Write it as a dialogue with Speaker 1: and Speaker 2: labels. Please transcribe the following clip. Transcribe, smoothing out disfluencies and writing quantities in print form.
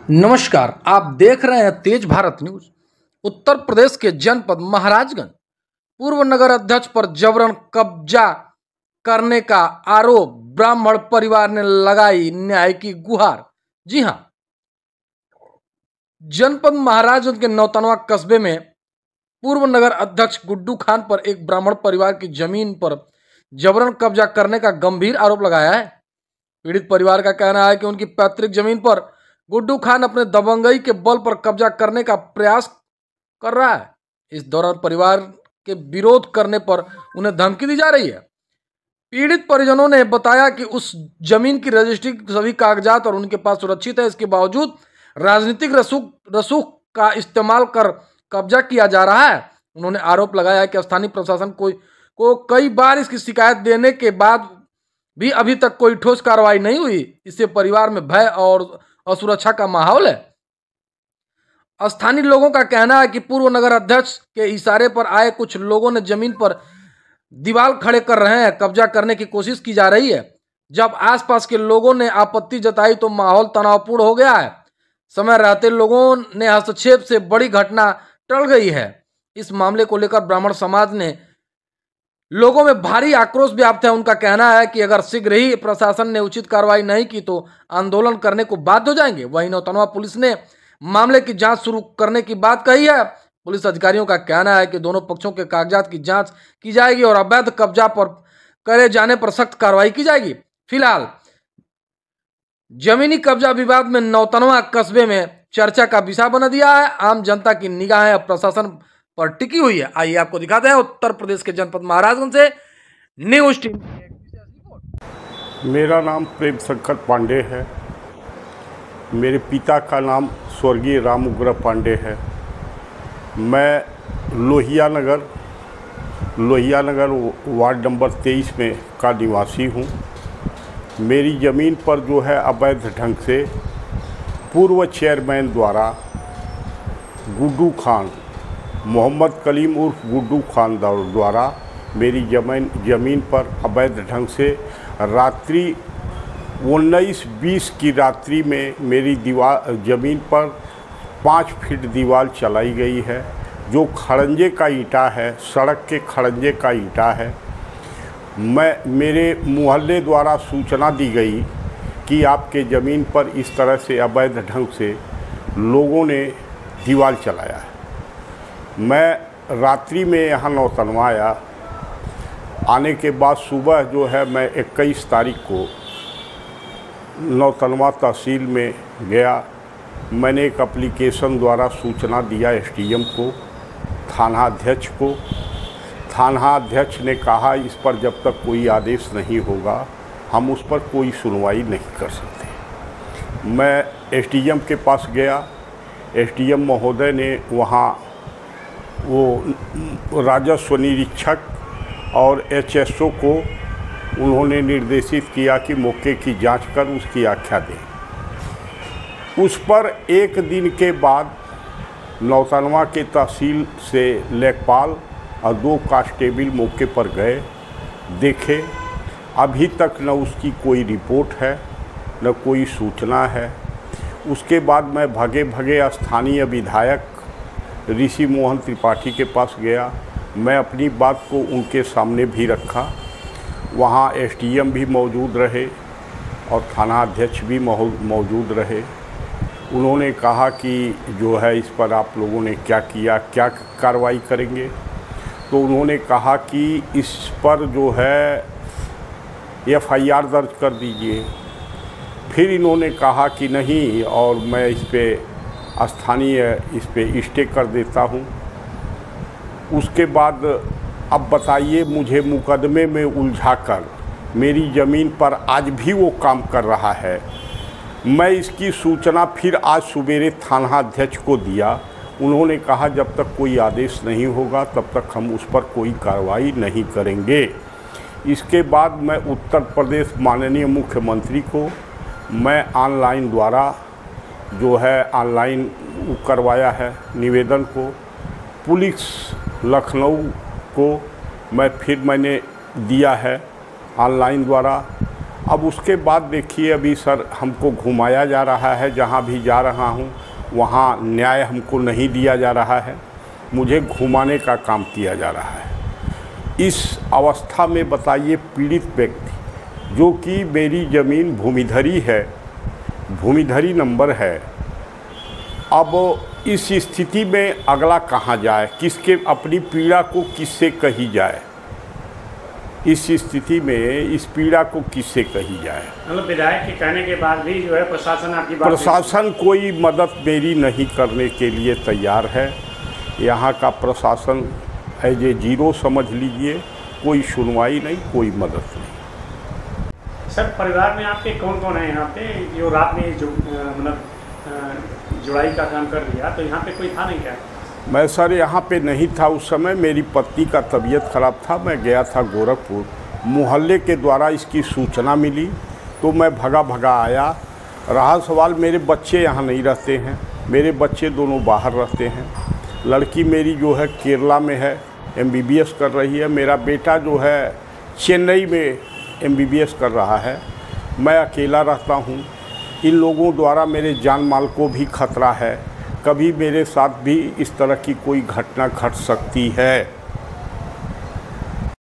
Speaker 1: नमस्कार, आप देख रहे हैं तेज भारत न्यूज। उत्तर प्रदेश के जनपद महाराजगंज पूर्व नगर अध्यक्ष पर जबरन कब्जा करने का आरोप, ब्राह्मण परिवार ने लगाई न्याय की गुहार। जी हां, जनपद महाराजगंज के नौतनवा कस्बे में पूर्व नगर अध्यक्ष गुड्डू खान पर एक ब्राह्मण परिवार की जमीन पर जबरन कब्जा करने का गंभीर आरोप लगाया है। पीड़ित परिवार का कहना है कि उनकी पैतृक जमीन पर गुड्डू खान अपने दबंगई के बल पर कब्जा करने का प्रयास कर रहा है। इस दौरान परिवार के विरोध करने पर उन्हें धमकी दी जा रही है। पीड़ित परिजनों ने बताया कि उस जमीन की रजिस्ट्री, सभी कागजात और उनके पास सुरक्षित है। इसके बावजूद राजनीतिक रसूख का इस्तेमाल कर कब्जा किया जा रहा है। उन्होंने आरोप लगाया है कि स्थानीय प्रशासन को कई बार इसकी शिकायत देने के बाद भी अभी तक कोई ठोस कार्रवाई नहीं हुई। इससे परिवार में भय और असुरक्षा का माहौल है। स्थानीय लोगों का कहना है कि पूर्व नगर अध्यक्ष के इशारे पर आए कुछ लोगों ने जमीन पर दीवार खड़े कर रहे हैं, कब्जा करने की कोशिश की जा रही है। जब आसपास के लोगों ने आपत्ति जताई तो माहौल तनावपूर्ण हो गया है। समय रहते लोगों ने हस्तक्षेप से बड़ी घटना टल गई है। इस मामले को लेकर ब्राह्मण समाज ने लोगों में भारी आक्रोश व्याप्त है। उनका कहना है कि अगर शीघ्र ही प्रशासन ने उचित कार्रवाई नहीं की तो आंदोलन करने को बाध्य हो जाएंगे। वहीं नौतनवा पुलिस ने मामले की जांच शुरू करने की बात कही है। पुलिस अधिकारियों का कहना है कि दोनों पक्षों के कागजात की जांच की जाएगी और अवैध कब्जा पर करे जाने पर सख्त कार्रवाई की जाएगी। फिलहाल जमीनी कब्जा विवाद में नौतनवा कस्बे में चर्चा का विषय बना दिया है। आम जनता की निगाहें अब प्रशासन पर टिकी हुई है। आइए आपको दिखाते हैं उत्तर प्रदेश के जनपद महाराजगंज से न्यूज टीम।
Speaker 2: मेरा नाम प्रेम शंकर पांडे है। मेरे पिता का नाम स्वर्गीय राम उग्र पांडे है। मैं लोहिया नगर वार्ड नंबर 23 में का निवासी हूँ। मेरी ज़मीन पर जो है अवैध ढंग से पूर्व चेयरमैन द्वारा गुड्डू खान, मोहम्मद कलीम उर्फ गुड्डू खान द्वारा मेरी ज़मीन पर अवैध ढंग से रात्रि 19-20 की रात्रि में मेरी ज़मीन पर 5 फीट दीवार चलाई गई है, जो खड़ंजे का ईंटा है, सड़क के खड़ंजे का ईंटा है। मेरे मोहल्ले द्वारा सूचना दी गई कि आपके ज़मीन पर इस तरह से अवैध ढंग से लोगों ने दीवार चलाया है। मैं रात्रि में यहाँ नौतनवा आया। आने के बाद सुबह जो है मैं 21 तारीख को नौतनवा तहसील में गया। मैंने एक एप्लीकेशन द्वारा सूचना दिया एसडीएम को, थाना अध्यक्ष को। थाना अध्यक्ष ने कहा इस पर जब तक कोई आदेश नहीं होगा हम उस पर कोई सुनवाई नहीं कर सकते। मैं एसडीएम के पास गया। एसडीएम महोदय ने वहाँ वो राजस्व निरीक्षक और एचएसओ को उन्होंने निर्देशित किया कि मौके की जांच कर उसकी आख्या दें। उस पर एक दिन के बाद नौतनवा के तहसील से लेखपाल और 2 कांस्टेबल मौके पर गए, देखे। अभी तक न उसकी कोई रिपोर्ट है न कोई सूचना है। उसके बाद मैं भगे स्थानीय विधायक ऋषि मोहन त्रिपाठी के पास गया। मैं अपनी बात को उनके सामने भी रखा। वहाँ एसडीएम भी मौजूद रहे और थाना अध्यक्ष भी मौजूद रहे। उन्होंने कहा कि जो है इस पर आप लोगों ने क्या किया, क्या कार्रवाई करेंगे। तो उन्होंने कहा कि इस पर जो है एफआईआर दर्ज कर दीजिए। फिर इन्होंने कहा कि नहीं, और मैं इस पे स्टे कर देता हूँ। उसके बाद अब बताइए, मुझे मुकदमे में उलझाकर मेरी ज़मीन पर आज भी वो काम कर रहा है। मैं इसकी सूचना फिर आज सवेरे थाना अध्यक्ष को दिया। उन्होंने कहा जब तक कोई आदेश नहीं होगा तब तक हम उस पर कोई कार्रवाई नहीं करेंगे। इसके बाद मैं उत्तर प्रदेश माननीय मुख्यमंत्री को मैं ऑनलाइन द्वारा जो है ऑनलाइन करवाया है निवेदन को। पुलिस लखनऊ को मैंने दिया है ऑनलाइन द्वारा। अब उसके बाद देखिए अभी सर हमको घुमाया जा रहा है, जहाँ भी जा रहा हूँ वहाँ न्याय हमको नहीं दिया जा रहा है, मुझे घुमाने का काम किया जा रहा है। इस अवस्था में बताइए पीड़ित व्यक्ति जो कि मेरी ज़मीन भूमिधरी है, भूमिधरी नंबर है, अब इस स्थिति में अगला कहाँ जाए, किसके अपनी पीड़ा को किससे कही जाए, इस स्थिति में इस पीड़ा को किससे कही जाए।
Speaker 3: मतलब विधायक के कहने के बाद भी जो है प्रशासन आपकी बात
Speaker 2: प्रशासन कोई मदद मेरी नहीं करने के लिए तैयार है। यहाँ का प्रशासन एज ए जीरो समझ लीजिए, कोई सुनवाई नहीं, कोई मदद नहीं।
Speaker 3: सर परिवार में आपके कौन कौन है यहाँ पे जो रात में जो मतलब जुड़ाई का काम कर दिया, तो यहाँ पे कोई था नहीं क्या?
Speaker 2: मैं सर यहाँ पे नहीं था उस समय, मेरी पत्नी का तबीयत ख़राब था, मैं गया था गोरखपुर। मोहल्ले के द्वारा इसकी सूचना मिली तो मैं भगा आया। रहा सवाल, मेरे बच्चे यहाँ नहीं रहते हैं, मेरे बच्चे दोनों बाहर रहते हैं। लड़की मेरी जो है केरला में है, MBBS कर रही है। मेरा बेटा जो है चेन्नई में MBBS कर रहा है। मैं अकेला रहता हूँ। इन लोगों द्वारा मेरे जान माल को भी खतरा है, कभी मेरे साथ भी इस तरह की कोई घटना घट सकती है।